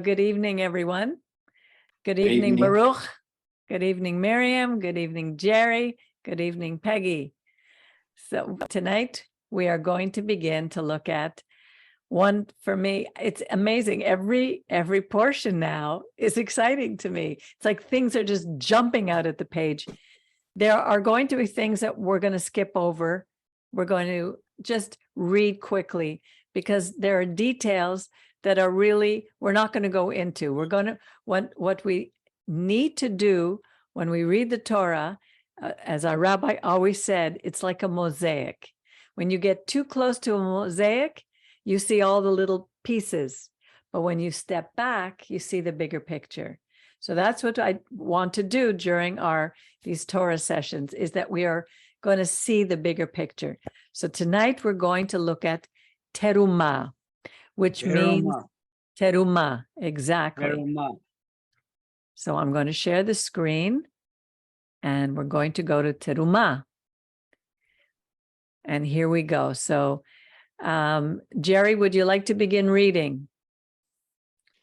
good evening, everyone. Good Good evening, evening. Baruch. Good evening, Miriam. Good evening, Jerry. Good evening, Peggy. So tonight we are going to begin to look at one. For me, it's amazing. Every portion now is exciting to me. It's like things are just jumping out at the page. There are going to be things that we're going to skip over. We're going to just read quickly because there are details that are really, we're not going to go into. We're going to, what we need to do when we read the Torah, as our rabbi always said, it's like a mosaic. When you get too close to a mosaic, you see all the little pieces. But when you step back, you see the bigger picture. So that's what I want to do during these Torah sessions, is that we are going to see the bigger picture. So tonight we're going to look at Terumah, which means Terumah, exactly. Terumah. So I'm going to share the screen and we're going to go to Terumah. And here we go. So Jerry, would you like to begin reading?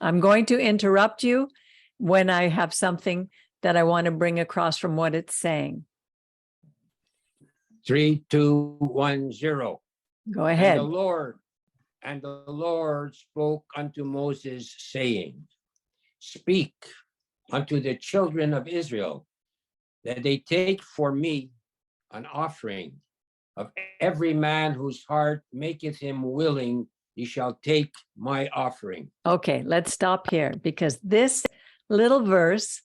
I'm going to interrupt you when I have something that I want to bring across from what it's saying. 3, 2, 1, 0. Go ahead. And the Lord spoke unto Moses, saying, Speak unto the children of Israel, that they take for me an offering of every man whose heart maketh him willing, he shall take my offering. Okay, let's stop here, because this little verse,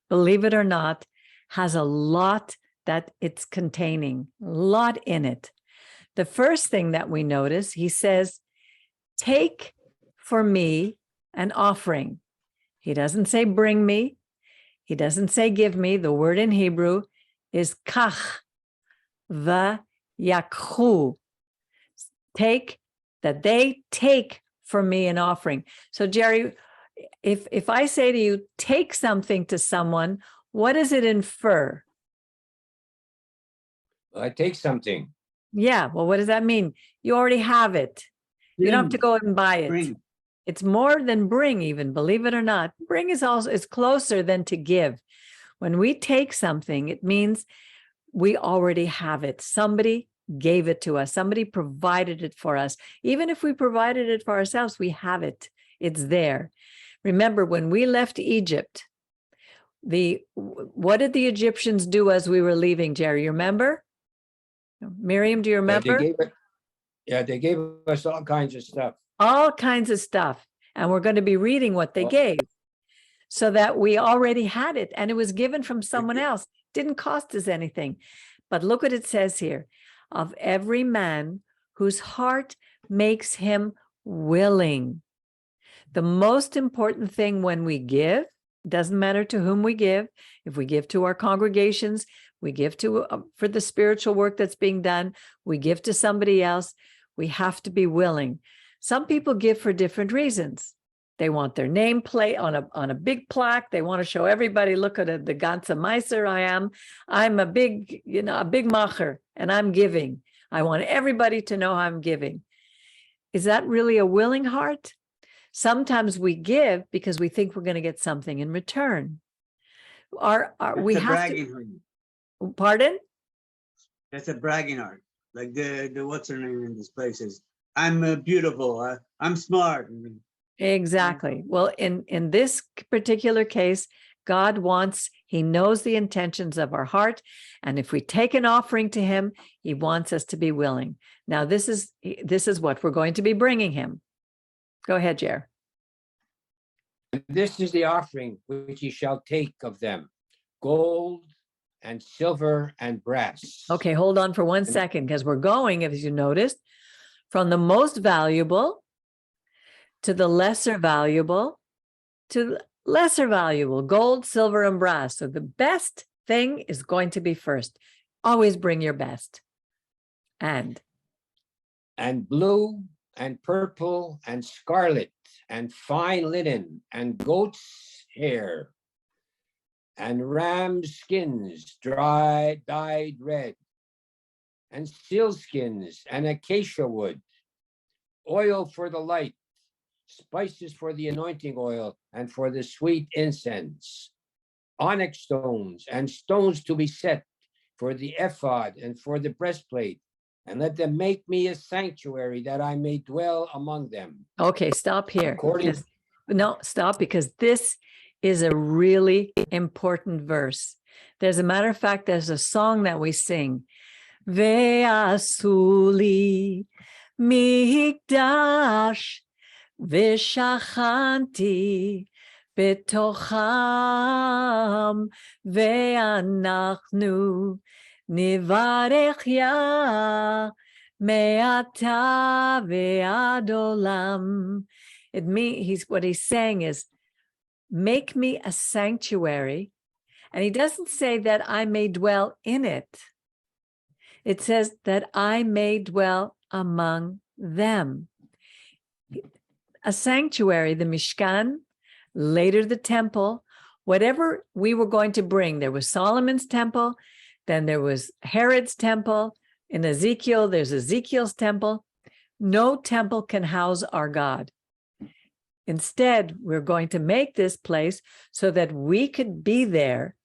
believe it or not, has a lot that it's containing, a lot in it. The first thing that we notice, he says, take for me an offering. He doesn't say bring me. He doesn't say give me. The word in Hebrew is kach, v'yakhu. Take, that they take for me an offering. So Jerry, if I say to you, take something to someone, what does it infer? I take something. Yeah, well, what does that mean? You already have it. You don't have to go and buy it. Bring. It's more than bring, even, believe it or not. Bring is closer than to give. When we take something, it means we already have it. Somebody gave it to us. Somebody provided it for us. Even if we provided it for ourselves, we have it. It's there. Remember, when we left Egypt, what did the Egyptians do as we were leaving, Jerry? You remember? Miriam, do you remember? They gave us all kinds of stuff. All kinds of stuff. And we're going to be reading what they gave, so that we already had it. And it was given from someone else. Didn't cost us anything. But look what it says here. Of every man whose heart makes him willing. The most important thing when we give, doesn't matter to whom we give. If we give to our congregations, we give to for the spiritual work that's being done, we give to somebody else, we have to be willing. Some people give for different reasons. They want their name plate on a big plaque. They want to show everybody, look at the ganze Meiser I am. I'm a big macher, and I'm giving. I want everybody to know I'm giving. Is that really a willing heart? Sometimes we give because we think we're going to get something in return. We have to. Pardon? That's a bragging art. Like the what's her name in this place is, I'm beautiful. I'm smart. Exactly. Well, in this particular case, God wants, he knows the intentions of our heart. And if we take an offering to him, he wants us to be willing. Now, this is what we're going to be bringing him. Go ahead, Jer. This is the offering which ye shall take of them: gold and silver and brass. Okay, hold on for 1 second, because we're going, as you noticed, from the most valuable to the lesser valuable to lesser valuable, gold, silver, and brass. So the best thing is going to be first. Always bring your best. And blue and purple and scarlet and fine linen and goat's hair and ram's skins dyed red, and seal skins and acacia wood, oil for the light, spices for the anointing oil and for the sweet incense, onyx stones and stones to be set for the ephod and for the breastplate, and let them make me a sanctuary that I may dwell among them. Okay, stop here. According- because- No, stop, because this is a really important verse. There's a matter of fact, there's a song that we sing. Ve'asuli mikdash v'shachanti betocham ve'anachnu nivarech ya me'ata ve'ad olam. What he's saying is, make me a sanctuary. And he doesn't say that I may dwell in it. It says that I may dwell among them. A sanctuary, the Mishkan, later the temple, whatever we were going to bring. There was Solomon's temple, then there was Herod's temple. In Ezekiel, there's Ezekiel's temple. No temple can house our God. Instead, we're going to make this place so that we could be there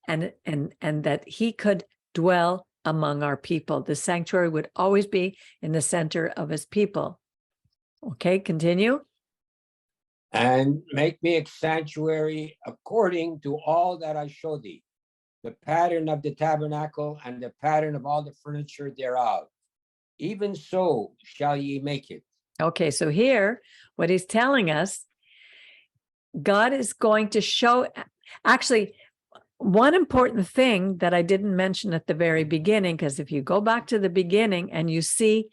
and that he could dwell among our people. The sanctuary would always be in the center of his people. Okay, continue. And make me a sanctuary according to all that I show thee, the pattern of the tabernacle and the pattern of all the furniture thereof. Even so shall ye make it. Okay, so here, what he's telling us, God is going to show, actually, one important thing that I didn't mention at the very beginning, because if you go back to the beginning and you see,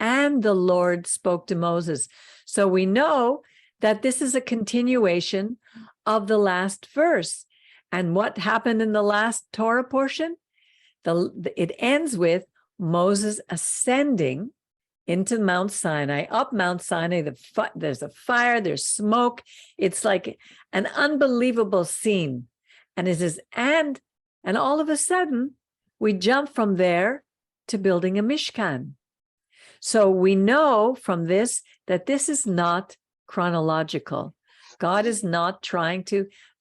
and the Lord spoke to Moses. So we know that this is a continuation of the last verse. And what happened in the last Torah portion? It ends with Moses ascending into Mount Sinai, up Mount Sinai. There's a fire, there's smoke. It's like an unbelievable scene. And it says, and all of a sudden, we jump from there to building a Mishkan. So we know from this that this is not chronological. God is not trying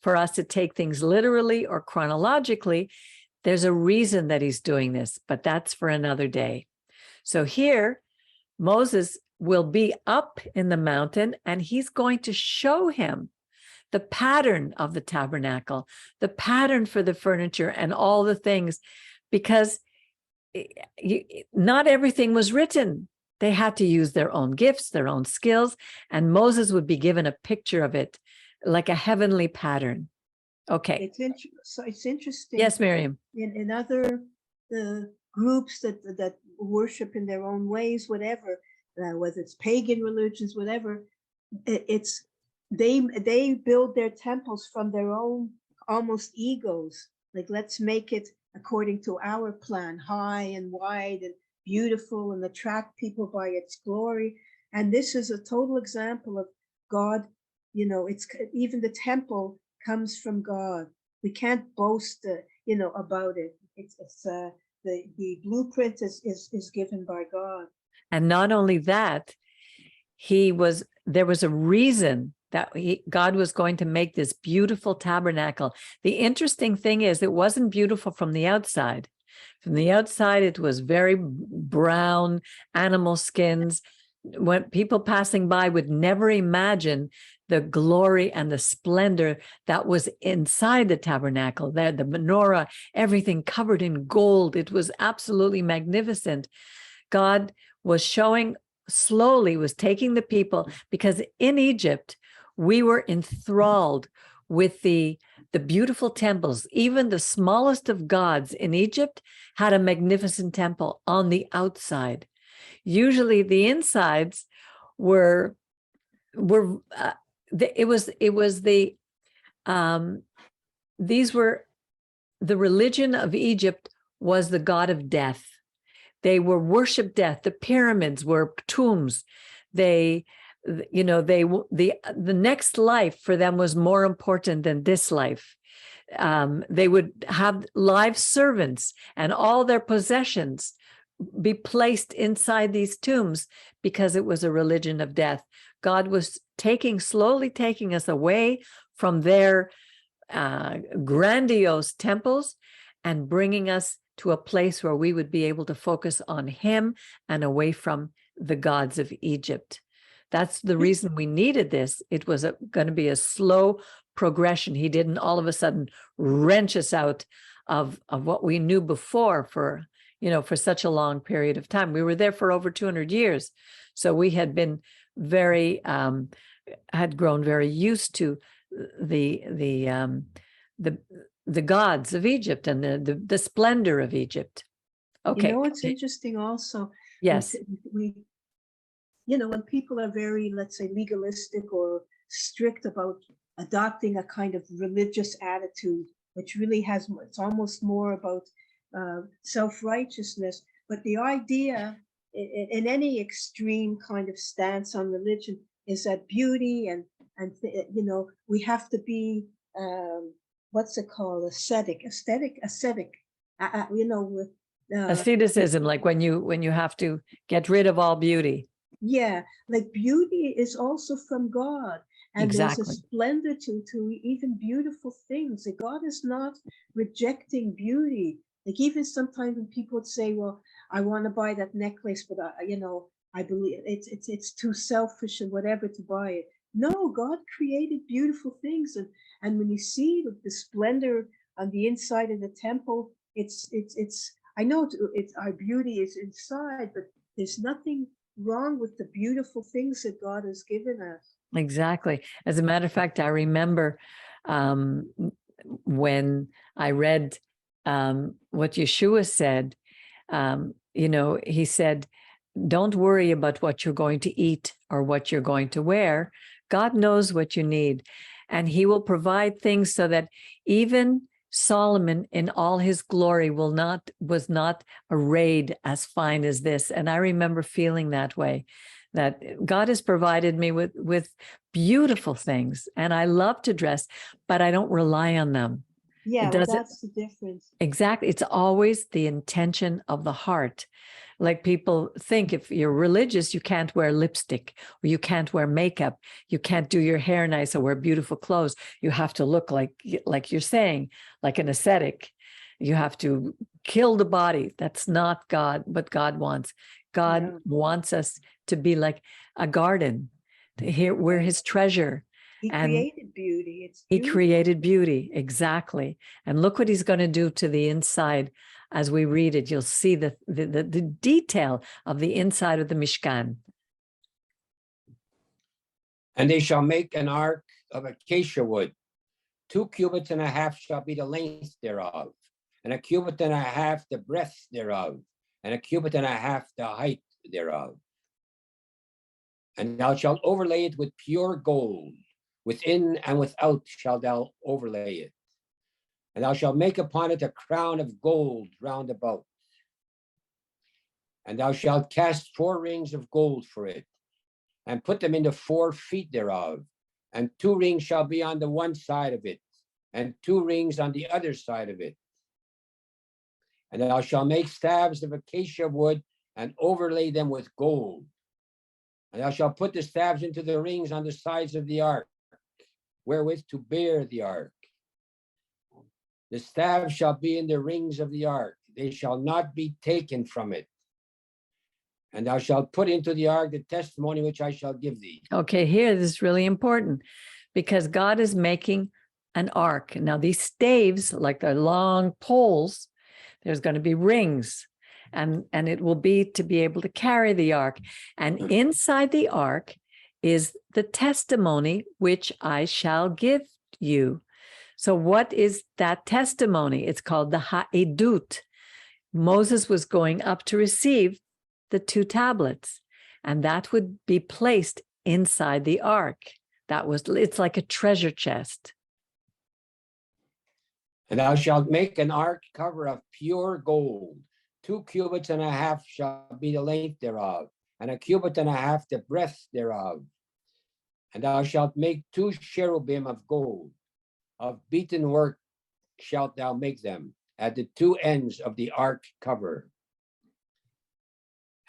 for us to take things literally or chronologically. There's a reason that he's doing this, but that's for another day. So here, Moses will be up in the mountain and he's going to show him the pattern of the tabernacle, the pattern for the furniture and all the things, because not everything was written. They had to use their own gifts, their own skills, and Moses would be given a picture of it like a heavenly pattern. Okay. It's interesting. Yes, Miriam. In other groups that worship in their own ways, whatever, whether it's pagan religions, whatever, they build their temples from their own almost egos. Like, let's make it according to our plan, high and wide and beautiful, and attract people by its glory. And this is a total example of God. It's even the temple comes from God. We can't boast, about it. It's the blueprint is given by God. And not only that, there was a reason that God was going to make this beautiful tabernacle. The interesting thing is, it wasn't beautiful from the outside. From the outside, it was very brown, animal skins. When people passing by would never imagine the glory and the splendor that was inside the tabernacle. There, the menorah, everything covered in gold. It was absolutely magnificent. God was showing slowly, was taking the people, because in Egypt, we were enthralled with the beautiful temples. Even the smallest of gods in Egypt had a magnificent temple on the outside. Usually the insides were the religion of Egypt was the god of death. They were worshiped death. The pyramids were tombs. The next life for them was more important than this life. They would have live servants and all their possessions be placed inside these tombs because it was a religion of death. God was slowly taking us away from their grandiose temples and bringing us to a place where we would be able to focus on him and away from the gods of Egypt. That's the reason we needed this. It was going to be a slow progression. He didn't all of a sudden wrench us out of what we knew before for such a long period of time. We were there for over 200 years. So we had been had grown very used to the gods of Egypt and the splendor of Egypt. Okay. It's interesting also. Yes. When people are very, let's say, legalistic or strict about adopting a kind of religious attitude, which really it's almost more about self-righteousness. But the idea in any extreme kind of stance on religion is that beauty and we have to be what's it called, aesthetic, with asceticism, like when you have to get rid of all beauty. Yeah, like beauty is also from God, and Exactly. there's a splendor to even beautiful things. Like God is not rejecting beauty. Like even sometimes when people would say, "Well, I want to buy that necklace, but I believe it's too selfish and whatever to buy it." No, God created beautiful things, and when you see the splendor on the inside of the temple, it's. I know it's our beauty is inside, but there's nothing wrong with the beautiful things that God has given us. Exactly. As a matter of fact, I remember when I read what Yeshua said, he said, don't worry about what you're going to eat or what you're going to wear. God knows what you need, and he will provide things so that even Solomon in all his glory was not arrayed as fine as this. And I remember feeling that way, that God has provided me with beautiful things, and I love to dress, but I don't rely on them. Yeah, that's the difference. Exactly. It's always the intention of the heart. Like people think if you're religious, you can't wear lipstick, or you can't wear makeup, you can't do your hair nice or wear beautiful clothes. You have to look like you're saying, like an ascetic. You have to kill the body. That's not God, what God wants. God wants us to be like a garden. We're his treasure. He created beauty. He created beauty, exactly. And look what he's going to do to the inside. As we read it, you'll see the detail of the inside of the Mishkan. And they shall make an ark of acacia wood. 2.5 cubits shall be the length thereof, and 1.5 cubits the breadth thereof, and 1.5 cubits the height thereof. And thou shalt overlay it with pure gold. Within and without shalt thou overlay it. And thou shalt make upon it a crown of gold round about. And thou shalt cast 4 rings of gold for it, and put them in the 4 feet thereof. And 2 rings shall be on the one side of it, and 2 rings on the other side of it. And thou shalt make staves of acacia wood, and overlay them with gold. And thou shalt put the staves into the rings on the sides of the ark, wherewith to bear the ark. The staves shall be in the rings of the ark. They shall not be taken from it. And thou shalt put into the ark the testimony which I shall give thee. Okay, here this is really important, because God is making an ark. Now these staves, like the long poles, there's going to be rings, and it will be to be able to carry the ark. And inside the ark is the testimony which I shall give you. So what is that testimony? It's called the Ha'edut. Moses was going up to receive the 2 tablets, and that would be placed inside the ark. It's like a treasure chest. And thou shalt make an ark cover of pure gold. 2.5 cubits shall be the length thereof, and 1.5 cubits the breadth thereof. And thou shalt make 2 cherubim of gold. Of beaten work shalt thou make them at the 2 ends of the ark cover.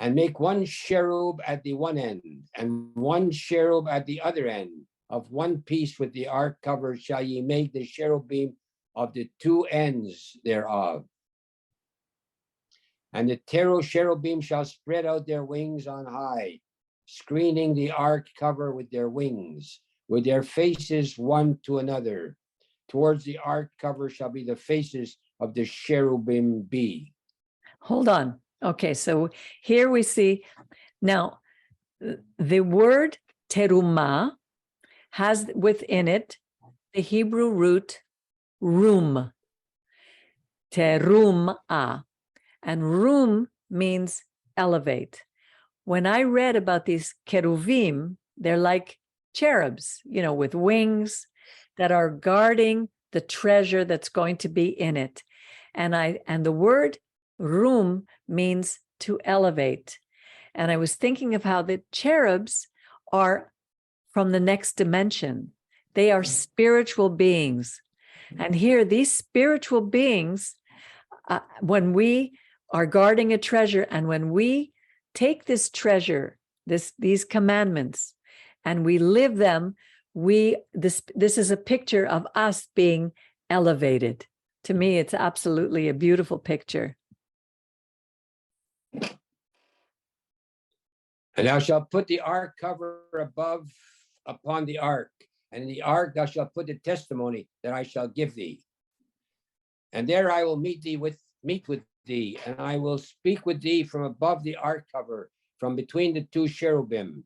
And make one cherub at the one end, and one cherub at the other end. Of one piece with the ark cover shall ye make the cherubim of the two ends thereof. And the cherubim shall spread out their wings on high, screening the ark cover with their wings, with their faces one to another. Towards the ark cover shall be the faces of the cherubim be. Hold on. Okay, so here we see now the word terumah has within it the Hebrew root rum, terumah, and rum means elevate. When I read about these cheruvim, they're like cherubs, with wings that are guarding the treasure that's going to be in it. And the word rum means to elevate. And I was thinking of how the cherubs are from the next dimension. They are spiritual beings. And here, these spiritual beings, when we are guarding a treasure, and when we take this treasure, these commandments, and we live them, this is a picture of us being elevated. To me, it's absolutely a beautiful picture. And thou shalt put the ark cover above upon the ark, and in the ark thou shalt put the testimony that I shall give thee. And there I will meet with thee, and I will speak with thee from above the ark cover, from between the two cherubim,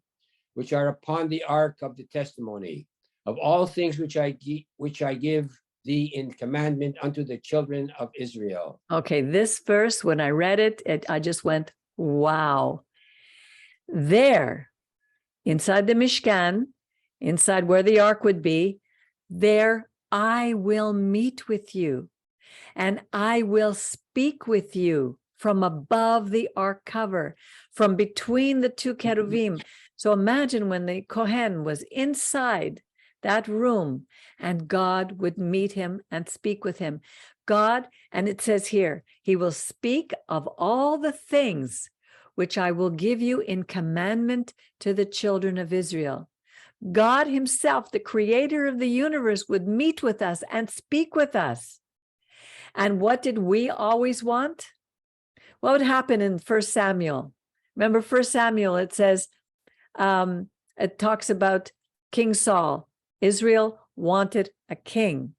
which are upon the ark of the testimony, of all things which I give thee in commandment unto the children of Israel. Okay, this verse, when I read it, I just went, wow. There, inside the Mishkan, inside where the ark would be, there I will meet with you, and I will speak with you from above the ark cover, from between the two cherubim. So imagine when the Kohen was inside that room, and God would meet him and speak with him. God, and it says here, he will speak of all the things which I will give you in commandment to the children of Israel. God himself, the creator of the universe, would meet with us and speak with us. And what did we always want? What would happen in 1 Samuel? Remember 1 Samuel, it says, it talks about King Saul. Israel wanted a king.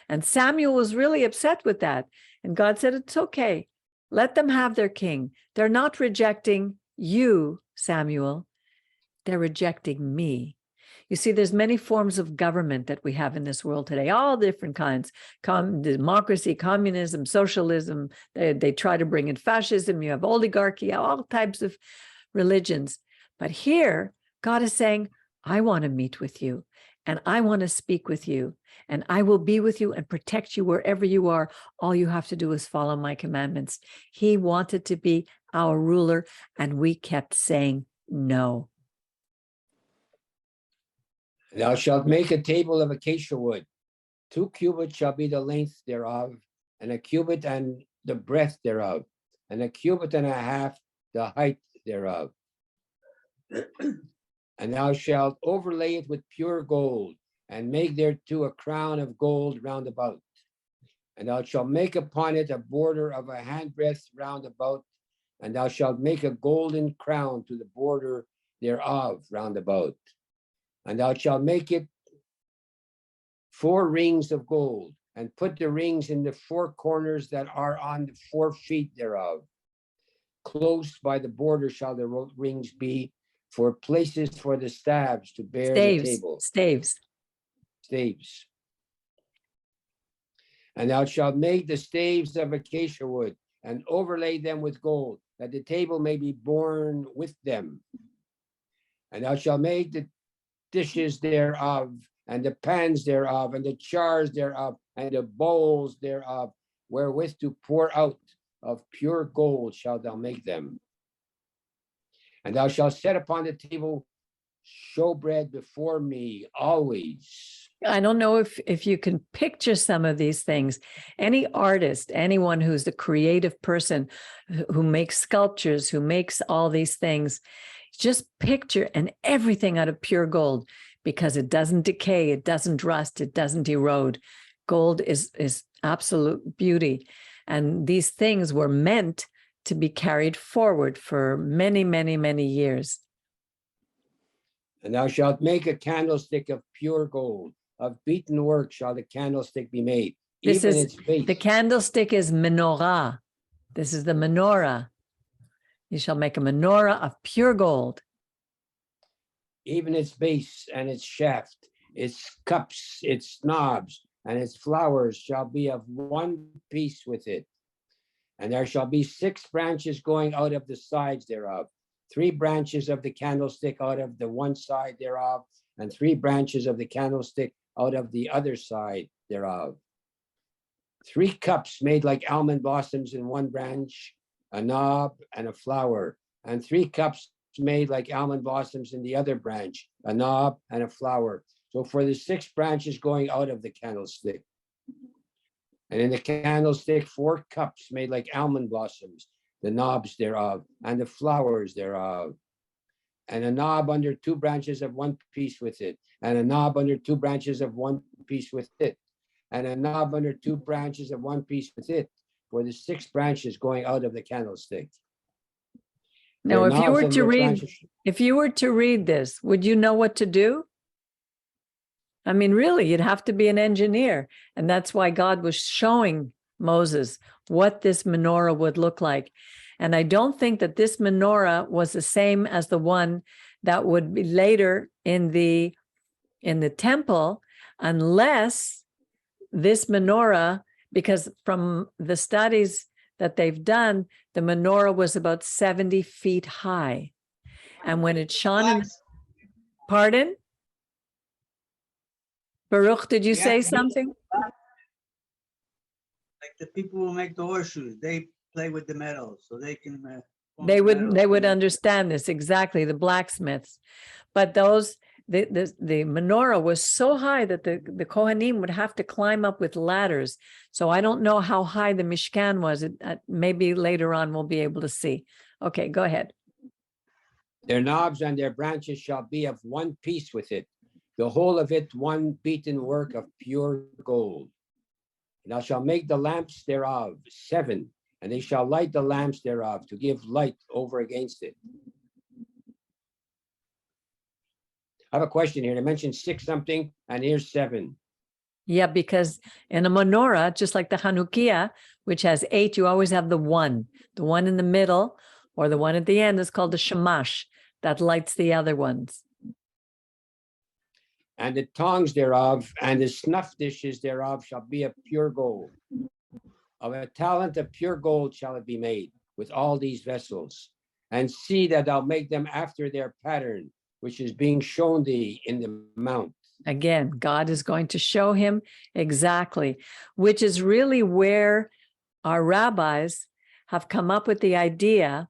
And Samuel was really upset with that. And God said, it's okay. Let them have their king. They're not rejecting you, Samuel. They're rejecting me. You see, there's many forms of government that we have in this world today, all different kinds, democracy, communism, socialism. They try to bring in fascism. You have oligarchy, all types of religions. But here, God is saying, I want to meet with you, and I want to speak with you, and I will be with you and protect you wherever you are. All you have to do is follow my commandments. He wanted to be our ruler, and we kept saying no. Thou shalt make a table of acacia wood. 2 cubits shall be the length thereof, and a cubit and the breadth thereof, and a cubit and a half the height thereof. And thou shalt overlay it with pure gold, and make thereto a crown of gold round about. And thou shalt make upon it a border of a handbreadth round about, and thou shalt make a golden crown to the border thereof round about. And thou shalt make it 4 rings of gold, and put the rings in the 4 corners that are on the 4 feet thereof. Close by the border shall the rings be, for places for the staves to bear the table. Staves. And thou shalt make the staves of acacia wood, and overlay them with gold, that the table may be borne with them. And thou shalt make the dishes thereof, and the pans thereof, and the jars thereof, and the bowls thereof, wherewith to pour out of pure gold shalt thou make them. And thou shalt set upon the table showbread before me always. I don't know if you can picture some of these things. Any artist, anyone who's a creative person who makes sculptures, who makes all these things, just picture and everything out of pure gold, because it doesn't decay, it doesn't rust, it doesn't erode. Gold is absolute beauty. And these things were meant to be carried forward for many, many, many years. And thou shalt make a candlestick of pure gold. Of beaten work shall the candlestick be made. This Even is its base. the candlestick is menorah. This is the menorah. You shall make a menorah of pure gold. Even its base and its shaft, its cups, its knobs, and its flowers shall be of one piece with it. And there shall be 6 branches going out of the sides thereof, 3 branches of the candlestick out of the one side thereof, and 3 branches of the candlestick out of the other side thereof. 3 cups made like almond blossoms in one branch, a knob and a flower, and 3 cups made like almond blossoms in the other branch, a knob and a flower. So for the 6 branches going out of the candlestick. And in the candlestick 4 cups made like almond blossoms, the knobs thereof, and the flowers thereof. And a knob under 2 branches of one piece with it, and a knob under 2 branches of one piece with it, and a knob under 2 branches of one piece with it, for the 6 branches going out of the candlestick. Now, Their if you knobs were and to their read, branches- if you were to read this, would you know what to do? I mean, really, you'd have to be an engineer. And that's why God was showing Moses what this menorah would look like. And I don't think that this menorah was the same as the one that would be later in the temple, unless this menorah, because from the studies that they've done, the menorah was about 70 feet high. And when it shone in, pardon? Baruch, did you Yeah. say something? Like the people who make the horseshoes, they play with the metal so they can. form They would metal. understand this exactly, the blacksmiths. But the menorah was so high that the Kohanim would have to climb up with ladders. So I don't know how high the Mishkan was. Maybe later on we'll be able to see. Okay, go ahead. Their knobs and their branches shall be of one piece with it, the whole of it one beaten work of pure gold. And thou shalt make the lamps thereof 7, and they shall light the lamps thereof to give light over against it. I have a question here. They mentioned 6 something, and here's 7. Yeah, because in a menorah, just like the Hanukkah, which has 8, you always have the one in the middle, or the one at the end is called the shamash, that lights the other ones. And the tongs thereof and the snuff dishes thereof shall be of pure gold. Of a talent of pure gold shall it be made with all these vessels. And see that thou make them after their pattern, which is being shown thee in the mount. Again, God is going to show him exactly, which is really where our rabbis have come up with the idea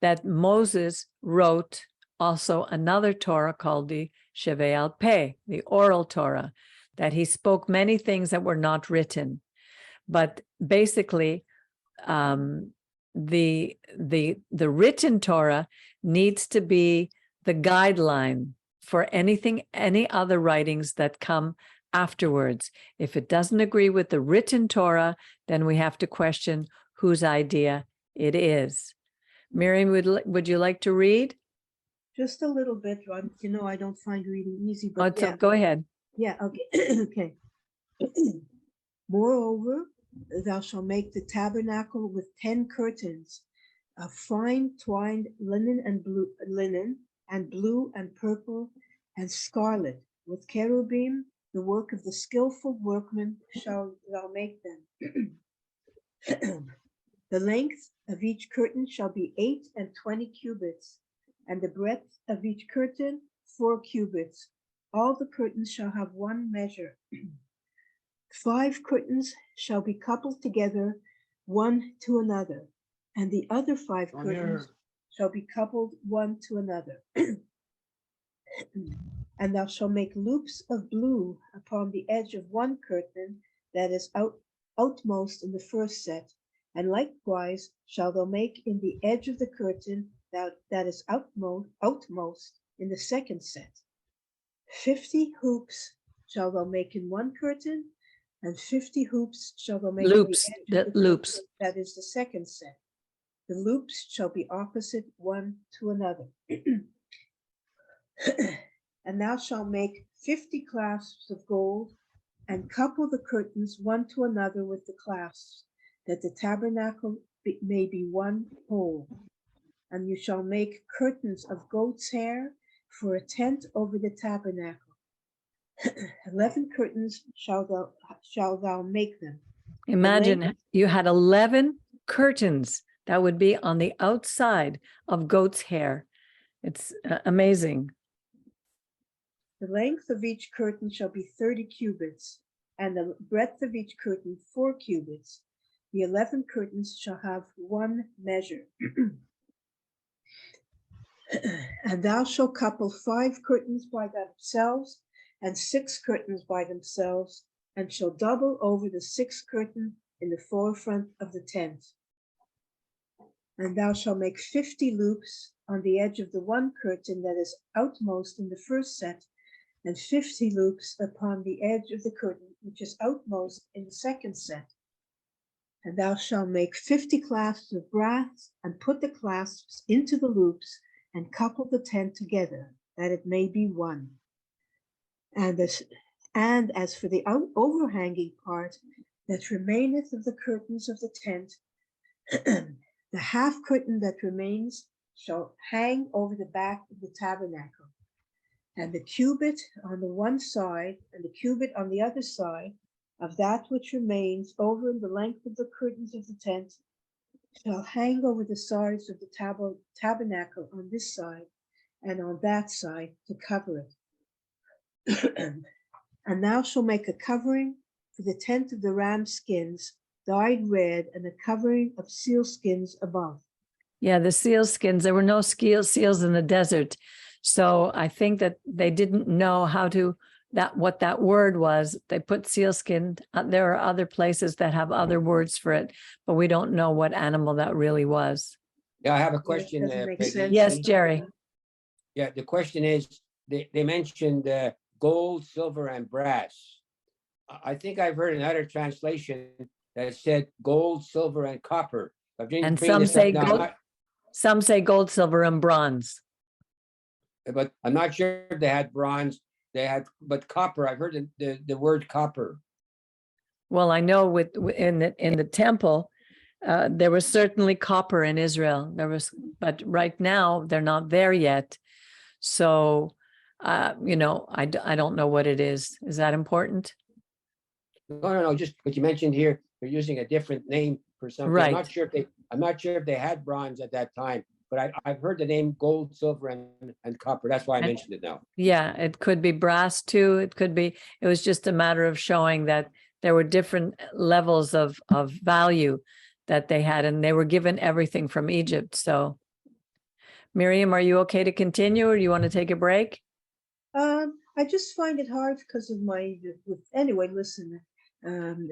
that Moses wrote also another Torah called the Shevei Al Peh, the oral Torah, that he spoke many things that were not written. But basically, the written Torah needs to be the guideline for any other writings that come afterwards. If it doesn't agree with the written Torah, then we have to question whose idea it is. Miriam, would you like to read? Just a little bit, Rob. You know, I don't find reading easy, but So go ahead. yeah, okay, okay. Moreover, thou shalt make the tabernacle with 10 curtains of fine twined linen and blue and purple and scarlet, with cherubim, the work of the skillful workman shall thou make them. The length of each curtain shall be 8 and 20 cubits, and the breadth of each curtain 4 cubits. All the curtains shall have one measure. 5 curtains shall be coupled together, one to another, and the other 5 curtains shall be coupled one to another. And thou shalt make loops of blue upon the edge of one curtain that is outmost in the first set, and likewise shalt thou make in the edge of the curtain that is outmost in the second set. 50 hoops shalt thou make in one curtain, and 50 hoops shalt thou make Loops, in the edge the of the loops. curtain that is the second set. The loops shall be opposite one to another. And thou shalt make 50 clasps of gold, and couple the curtains one to another with the clasps, that the tabernacle may be one whole. And you shall make curtains of goat's hair for a tent over the tabernacle. 11 curtains shall thou make them. Imagine you had 11 curtains that would be on the outside of goat's hair. It's amazing. The length of each curtain shall be 30 cubits, and the breadth of each curtain 4 cubits. The 11 curtains shall have one measure. And thou shalt couple 5 curtains by themselves, and 6 curtains by themselves, and shall double over the 6th curtain in the forefront of the tent. And thou shalt make 50 loops on the edge of the one curtain that is outmost in the first set, and 50 loops upon the edge of the curtain which is outmost in the second set. And thou shalt make 50 clasps of brass, and put the clasps into the loops, and couple the tent together, that it may be one. And as for the overhanging part that remaineth of the curtains of the tent, the half curtain that remains shall hang over the back of the tabernacle. And the cubit on the one side and the cubit on the other side of that which remains over in the length of the curtains of the tent shall hang over the sides of the tabernacle on this side and on that side to cover it. And thou shalt make a covering for the tent of the ram skins, dyed red, and a covering of seal skins above. Yeah, the seal skins. There were no seals in the desert. So I think that they didn't know what that word was. They put sealskin. There are other places that have other words for it, but we don't know what animal that really was. Yeah, I have a question. Doesn't make Peggy. sense. Yes, Jerry. Yeah, the question is, they mentioned gold, silver, and brass. I think I've heard another translation that said gold, silver, and copper. And some say gold, silver, and bronze. But I'm not sure if they had bronze. But copper. I've heard the word copper. Well, I know in the temple, there was certainly copper in Israel. But right now they're not there yet. So, I don't know what it is. Is that important? No. Just what you mentioned here, they're using a different name for something. Right. I'm not sure if they had bronze at that time. But I've heard the name gold, silver, and copper. That's why I mentioned it now. Yeah, it could be brass too. It was just a matter of showing that there were different levels of value that they had, and they were given everything from Egypt. So, Miriam, are you okay to continue, or do you want to take a break? I just find it hard because of anyway, listen.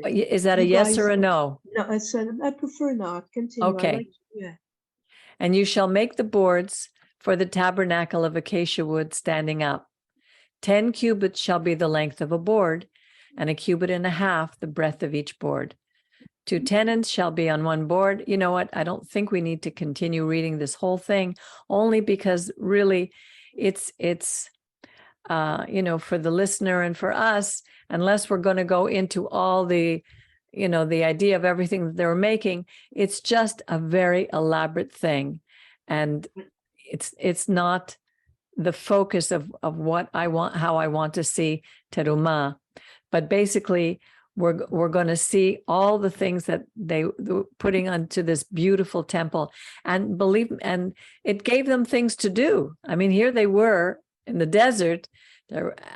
Is that a yes or a no? No, I prefer not. Continue. Okay. Yeah. And you shall make the boards for the tabernacle of acacia wood standing up. 10 cubits shall be the length of a board, and 1.5 cubits the breadth of each board. 2 tenons shall be on one board. You know what? I don't think we need to continue reading this whole thing, only because really it's for the listener and for us, unless we're going to go into all the idea of everything that they were making, it's just a very elaborate thing. And it's not the focus of what I want, how I want to see Terumah. But basically, we're going to see all the things that they were putting onto this beautiful temple. And it gave them things to do. I mean, here they were in the desert.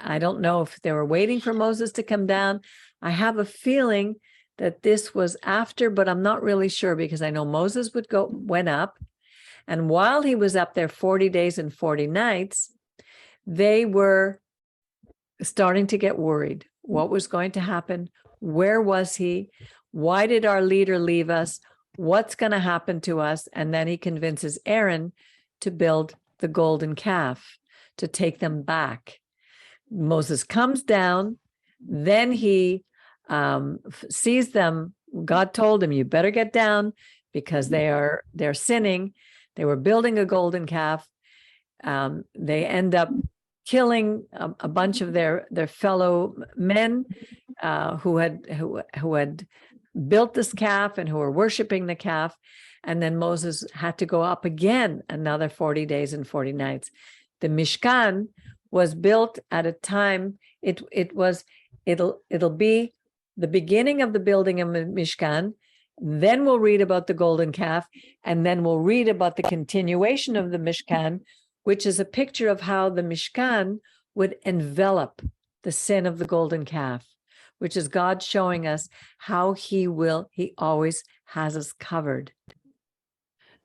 I don't know if they were waiting for Moses to come down. I have a feeling that this was after, but I'm not really sure, because I know Moses went up, and while he was up there 40 days and 40 nights, they were starting to get worried. What was going to happen? Where was he? Why did our leader leave us? What's going to happen to us? And then he convinces Aaron to build the golden calf, to take them back. Moses comes down, then he sees them. God told him, you better get down because they're sinning. They were building a golden calf. They end up killing a bunch of their fellow men who had built this calf and who were worshiping the calf. And then Moses had to go up again another 40 days and 40 nights. The Mishkan was built at a time, it'll be the beginning of the building of the Mishkan. Then we'll read about the golden calf, and then we'll read about the continuation of the Mishkan, which is a picture of how the Mishkan would envelop the sin of the golden calf, which is God showing us how he always has us covered.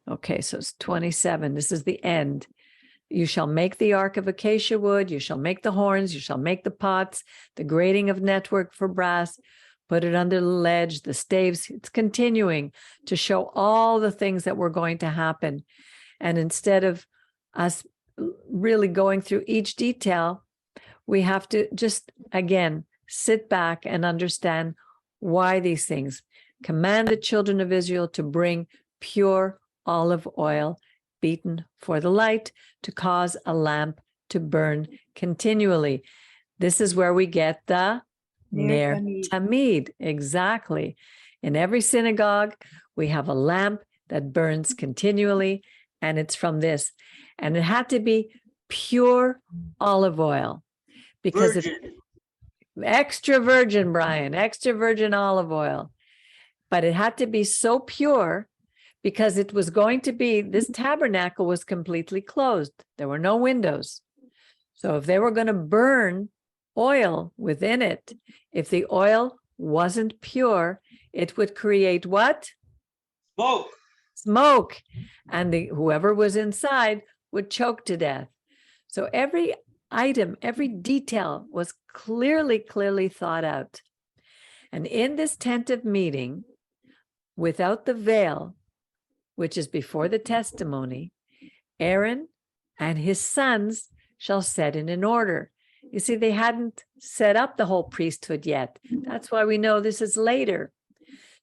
Okay, so it's 27. This is the end. You shall make the ark of acacia wood. You shall make the horns. You shall make the pots, the grating of network for brass, put it under the ledge, the staves. It's continuing to show all the things that were going to happen. And instead of us really going through each detail, we have to just, again, sit back and understand why these things. Command the children of Israel to bring pure olive oil beaten for the light, to cause a lamp to burn continually. This is where we get the Ner Tamid. Exactly. In every synagogue, we have a lamp that burns continually, and it's from this. And it had to be pure olive oil because it's extra virgin, Brian, extra virgin olive oil. But it had to be so pure because it was going to be, this tabernacle was completely closed. There were no windows. So if they were going to burn oil within it, if the oil wasn't pure, it would create what? Smoke. Smoke. And whoever was inside would choke to death. So every item, every detail was clearly thought out. And in this tent of meeting, without the veil, which is before the testimony, Aaron and his sons shall set it in order. You see, they hadn't set up the whole priesthood yet. That's why we know this is later,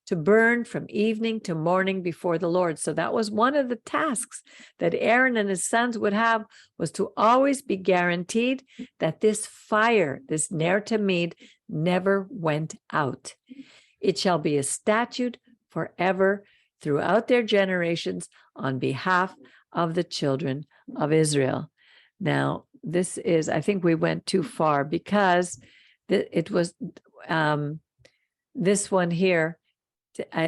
to burn from evening to morning before the Lord. So that was one of the tasks that Aaron and his sons would have, was to always be guaranteed that this fire, this Ner Tamid, never went out. It shall be a statute forever throughout their generations on behalf of the children of Israel. Now, this is, I think we went too far because it was, this one here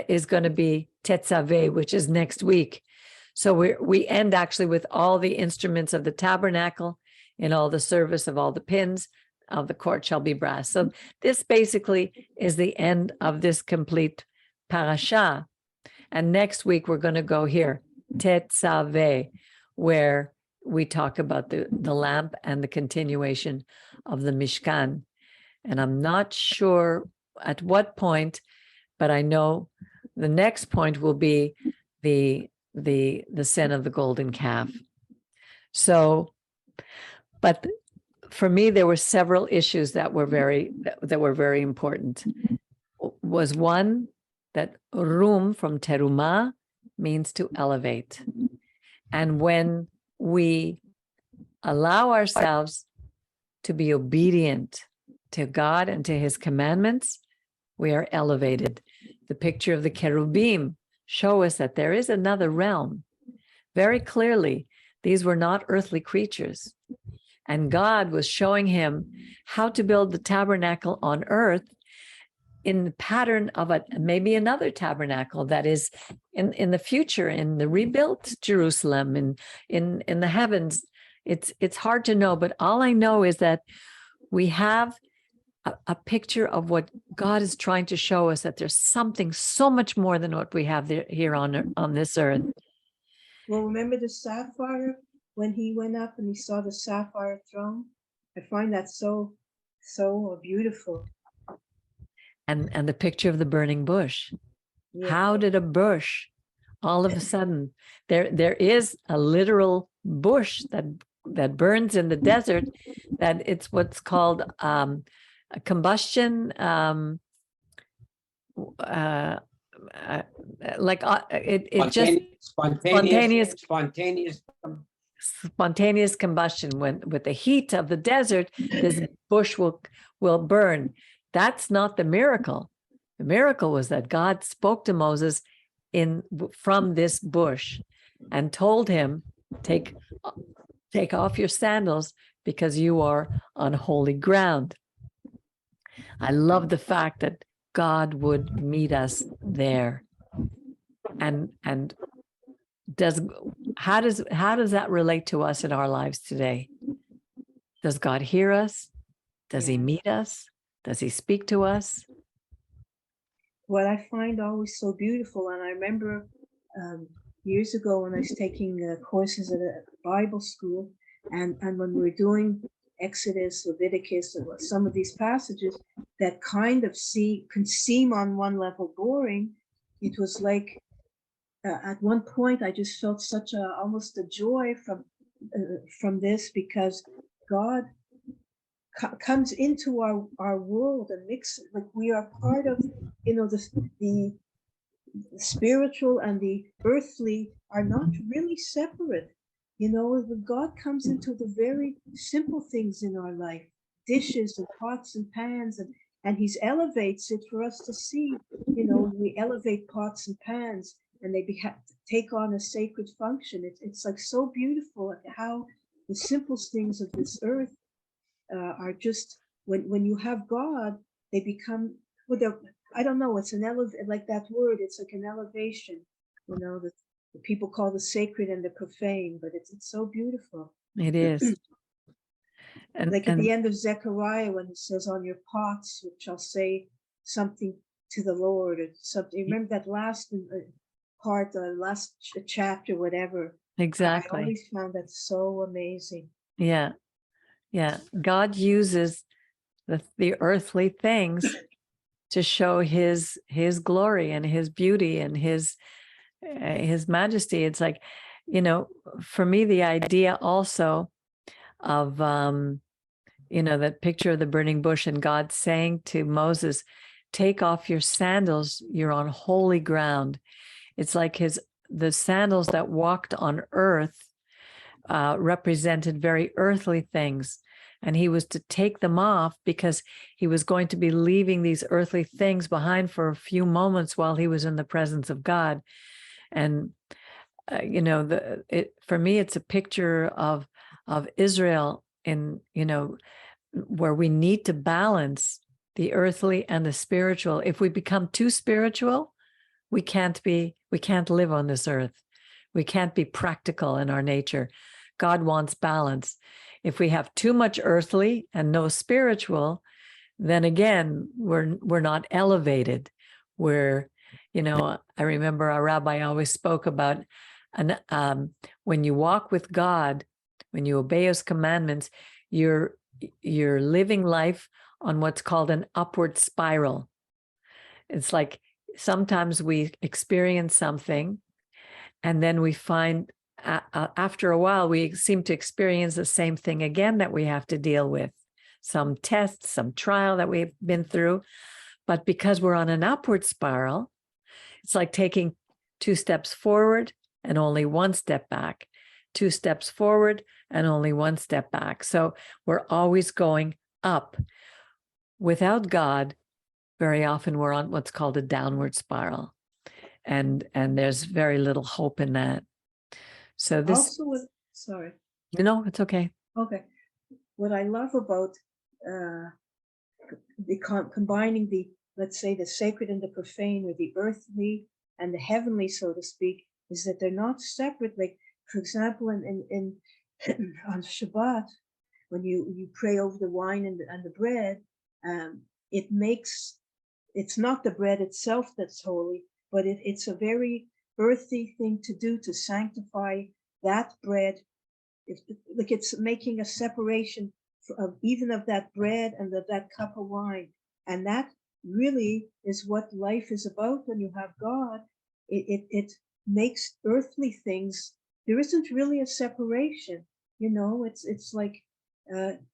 is going to be Tetzaveh, which is next week. So we end actually with all the instruments of the tabernacle in all the service of all the pins of the court shall be brass. So this basically is the end of this complete parasha. And next week, we're going to go here, Tetzaveh, where we talk about the lamp and the continuation of the Mishkan. And I'm not sure at what point, but I know the next point will be the sin of the golden calf. So, but for me, there were several issues that were very important. Was one, that rum from Terumah means to elevate. And when we allow ourselves to be obedient to God and to his commandments, we are elevated. The picture of the cherubim show us that there is another realm. Very clearly, these were not earthly creatures. And God was showing him how to build the tabernacle on earth in the pattern of maybe another tabernacle that is in the future, in the rebuilt Jerusalem, in the heavens. It's hard to know, but all I know is that we have a picture of what God is trying to show us, that there's something so much more than what we have here on this earth. Well, remember the sapphire when he went up and he saw the sapphire throne? I find that so So beautiful. And the picture of the burning bush. Yeah. How did a bush all of a sudden, there is a literal bush that burns in the desert, that it's what's called a combustion, it just spontaneous combustion. When with the heat of the desert, this bush will burn. That's not the miracle. The miracle was that God spoke to Moses from this bush and told him, take off your sandals because you are on holy ground. I love the fact that God would meet us there. And how does that relate to us in our lives today? Does God hear us? Does he meet us? Does he speak to us? What I find always so beautiful, and I remember years ago when I was taking courses at a Bible school, and when we were doing Exodus, Leviticus, or some of these passages that kind of can seem on one level boring, it was like at one point I just felt such almost a joy from this, because God comes into our world and mixes, like we are part of, the spiritual and the earthly are not really separate. When God comes into the very simple things in our life, dishes and pots and pans, and he elevates it for us to see. We elevate pots and pans and they take on a sacred function. It's like so beautiful how the simplest things of this earth are just, when you have God, they become, I don't know, it's like that word, it's like an elevation, that the people call the sacred and the profane, but it's so beautiful. It is. And at the end of Zechariah, when it says, on your pots, which shall say something to the Lord, or something. Remember that last part, last chapter, whatever. Exactly. I always found that so amazing. Yeah. God uses the earthly things to show his glory and his beauty and his majesty. It's like, for me, the idea also of, that picture of the burning bush and God saying to Moses, take off your sandals, you're on holy ground. It's like the sandals that walked on earth represented very earthly things. And he was to take them off because he was going to be leaving these earthly things behind for a few moments while he was in the presence of God. And, for me, it's a picture of Israel in, where we need to balance the earthly and the spiritual. If we become too spiritual, we can't live on this earth. We can't be practical in our nature. God wants balance. If we have too much earthly and no spiritual, then again, we're not elevated. I remember our Rabbi always spoke about, when you walk with God, when you obey his commandments, you're living life on what's called an upward spiral. It's like sometimes we experience something, and then we find after a while, we seem to experience the same thing again that we have to deal with, some test, some trial that we've been through. But because we're on an upward spiral, it's like taking 2 steps forward and only 1 step back, 2 steps forward and only 1 step back. So we're always going up. Without God, very often we're on what's called a downward spiral. And there's very little hope in that. So this also sorry. No, it's okay. Okay. What I love about combining let's say the sacred and the profane, or the earthly and the heavenly, so to speak, is that they're not separate. Like, for example, in on Shabbat, when you pray over the wine and the bread, it's not the bread itself that's holy, but it's a very earthy thing to do to sanctify that bread. It's making a separation of even of that bread and of that cup of wine. And that really is what life is about when you have God. It makes earthly things, there isn't really a separation, you know, it's like,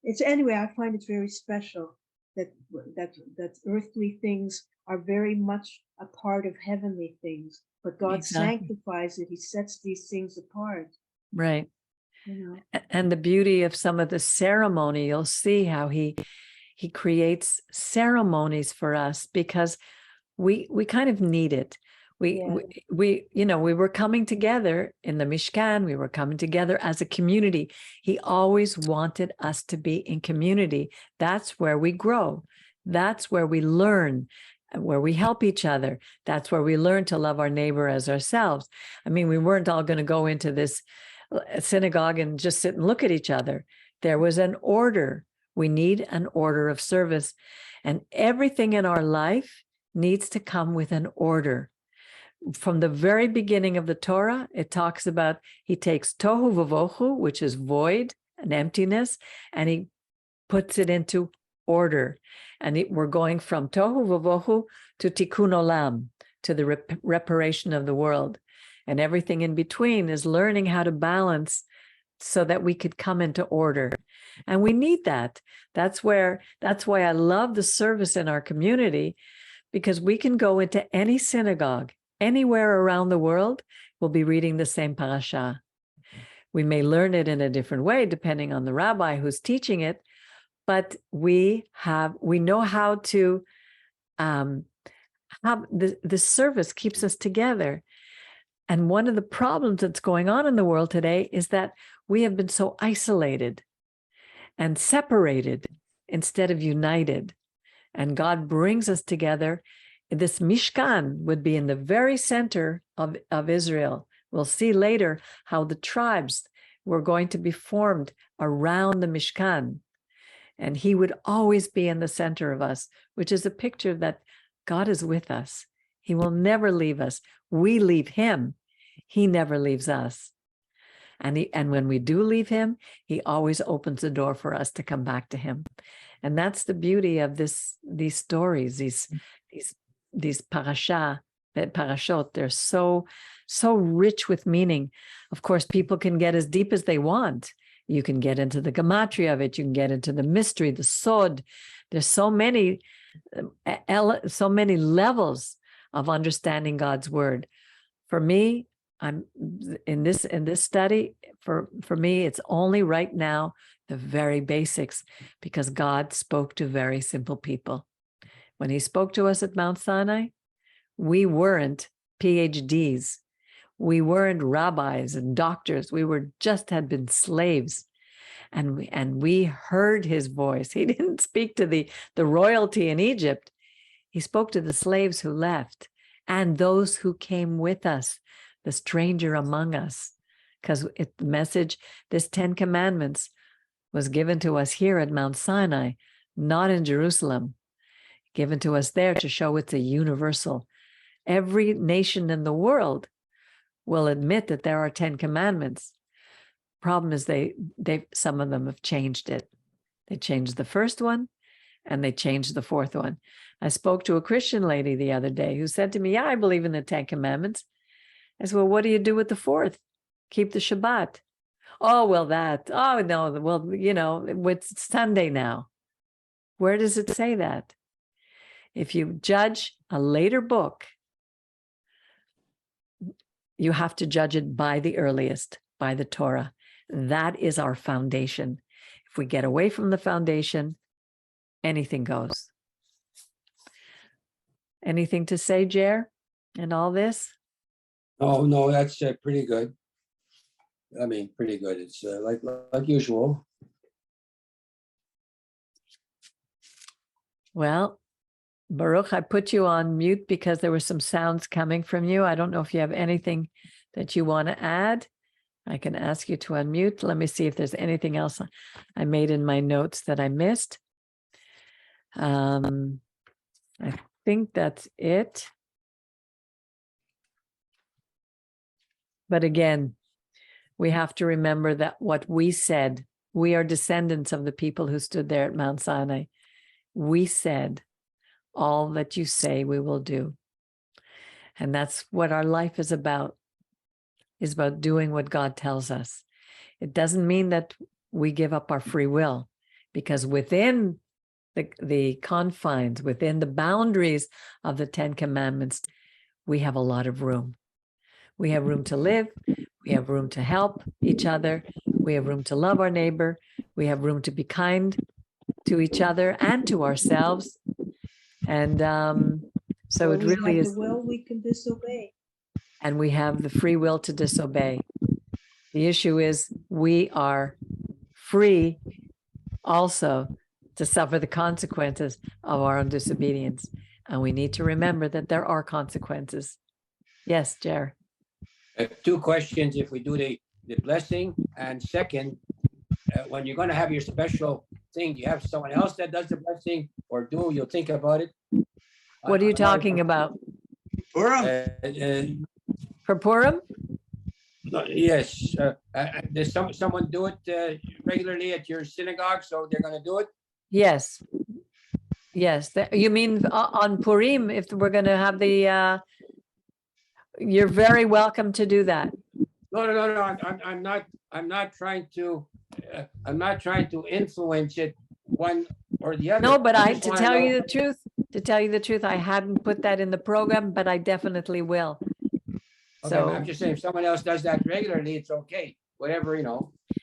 it's anyway, I find it very special that earthly things are very much a part of heavenly things, but God Exactly. sanctifies it. He sets these things apart, Right. you know. And the beauty of some of the ceremony, you'll see how he creates ceremonies for us because we kind of need it. Yeah. We you know, we were coming together in the Mishkan, we were coming together as a community. He always wanted us to be in community. That's where we grow. That's where we learn, where we help each other. That's where we learn to love our neighbor as ourselves. I mean, we weren't all going to go into this synagogue and just sit and look at each other. There was an order. We need an order of service, and everything in our life needs to come with an order. From the very beginning of the Torah, it talks about, he takes tohu vavohu, which is void and emptiness, and he puts it into order. And we're going from tohu vavohu to tikkun olam, to the reparation of the world. And everything in between is learning how to balance so that we could come into order. And we need that. That's why I love the service in our community, because we can go into any synagogue, anywhere around the world, we'll be reading the same parasha. We may learn it in a different way, depending on the rabbi who's teaching it, but we know how to have the service keeps us together. And one of the problems that's going on in the world today is that we have been so isolated and separated instead of united. And God brings us together. This Mishkan would be in the very center of Israel. We'll see later how the tribes were going to be formed around the Mishkan. And he would always be in the center of us, which is a picture that God is with us. He will never leave us. We leave him. He never leaves us. And when we do leave him, he always opens the door for us to come back to him. And that's the beauty of these stories, these parashot. They're so rich with meaning. Of course, people can get as deep as they want. You can get into the gematria of it. You can get into the mystery, the sod. There's so many levels of understanding God's word. For me, I'm in this study. For me, it's only right now the very basics, because God spoke to very simple people. When he spoke to us at Mount Sinai, we weren't PhDs. We weren't rabbis and doctors. We had been slaves. And we heard his voice. He didn't speak to the royalty in Egypt. He spoke to the slaves who left and those who came with us, the stranger among us. Because the message, this 10 Commandments, was given to us here at Mount Sinai, not in Jerusalem. Given to us there to show it's a universal. Every nation in the world will admit that there are 10 Commandments. Problem is some of them have changed it. They changed the first one and they changed the fourth one. I spoke to a Christian lady the other day who said to me, yeah, I believe in the 10 Commandments. I said, well, what do you do with the fourth? Keep the Shabbat. Oh, well, no, well, it's Sunday now. Where does it say that? If you judge a later book, you have to judge it by the earliest, by the Torah. That is our foundation. If we get away from the foundation, anything goes. Anything to say, Jer, in all this? Oh, no, that's pretty good. I mean, pretty good. It's like usual. Well, Baruch, I put you on mute because there were some sounds coming from you. I don't know if you have anything that you want to add. I can ask you to unmute. Let me see if there's anything else I made in my notes that I missed. I think that's it. But again, we have to remember that what we said we are descendants of the people who stood there at Mount Sinai. We said, all that you say we will do. And that's what our life is about doing what God tells us. It doesn't mean that we give up our free will, because within the confines, within the boundaries of the 10 Commandments, we have a lot of room. We have room to live. We have room to help each other. We have room to love our neighbor. We have room to be kind to each other and to ourselves. And so Or it we really have is. the will, we can disobey. And we have the free will to disobey. The issue is we are free also to suffer the consequences of our own disobedience. And we need to remember that there are consequences. Yes, Jer. Two questions if we do the blessing. And second, when you're going to have your special thing, do you have someone else that does the blessing, or you'll think about it? What are you talking about? Purim? For Purim? Yes. Does someone do it regularly at your synagogue, so they're going to do it? Yes. Yes. You mean on Purim, if we're going to have the, you're very welcome to do that. No. I'm not trying to influence it one or the other. No, but just to wanna tell know- you the truth, I hadn't put that in the program, but I definitely will. Okay, So I'm just saying, if someone else does that regularly, it's okay. Whatever,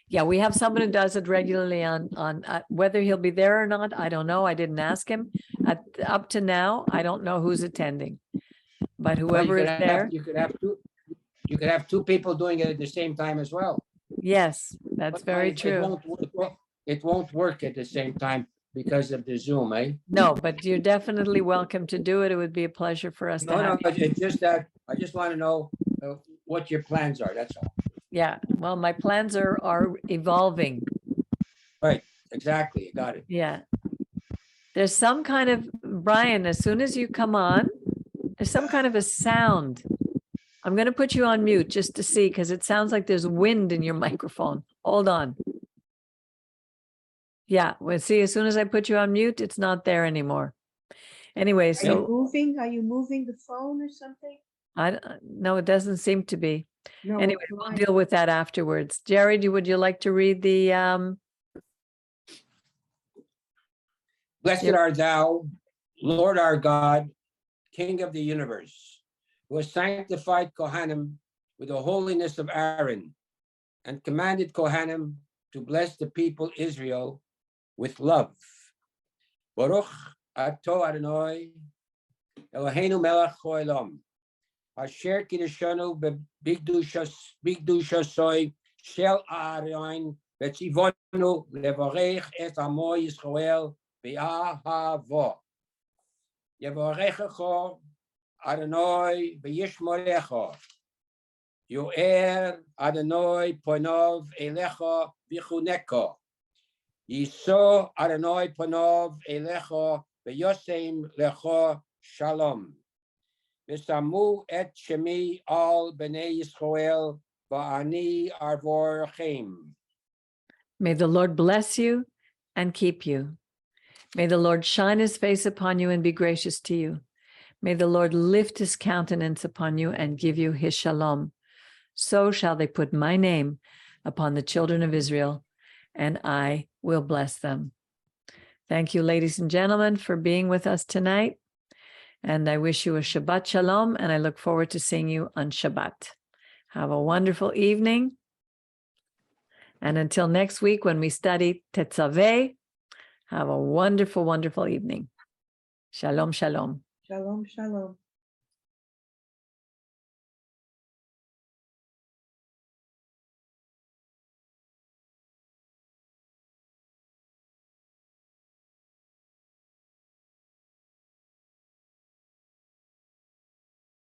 yeah, we have someone who does it regularly on whether he'll be there or not. I don't know. I didn't ask him. Up to now, I don't know who's attending, but Well, whoever is there. You could have two people doing it at the same time as well. Yes, that's But very it true. it won't work at the same time because of the Zoom, eh? No, but you're definitely welcome to do it. It would be a pleasure for us to have you. It's just that I just want to know what your plans are. That's all. Yeah, well, my plans are evolving. Right, exactly. You got it. Yeah. There's some kind of, Brian, as soon as you come on, there's some kind of a sound. I'm going to put you on mute just to see, because it sounds like there's wind in your microphone. Hold on. Yeah, well, see, as soon as I put you on mute, it's not there anymore. Anyway, Are you so moving? Are you moving the phone or something? no, it doesn't seem to be. No. Anyway, we'll mine. deal with that afterwards. Jerry, would you like to read the, Blessed Yep. art thou, Lord our God, King of the universe, who has sanctified Kohanim with the holiness of Aaron, and commanded Kohanim to bless the people Israel with love. Baruch ato Adonai, Eloheinu melech haolam, asher kiddushanu b'kdushasoi shel Aaron, v'tzivonu levarech et amo Yisrael b'ahava. Yevarechecha Adonai v'yishmorecha. Yo'er Adonai ponav elecha v'chuneka. Yiso Adonai ponav elecha v'yosem lecha shalom. V'samu et shemi al b'nei Yisrael v'ani arvorchem. may the Lord bless you and keep you. May the Lord shine his face upon you and be gracious to you. May the Lord lift his countenance upon you and give you his shalom. So shall they put my name upon the children of Israel, and I will bless them. Thank you, ladies and gentlemen, for being with us tonight. And I wish you a Shabbat Shalom, and I look forward to seeing you on Shabbat. Have a wonderful evening. And until next week, when we study Tetzaveh, have a wonderful, wonderful evening. Shalom, shalom. Shalom, shalom.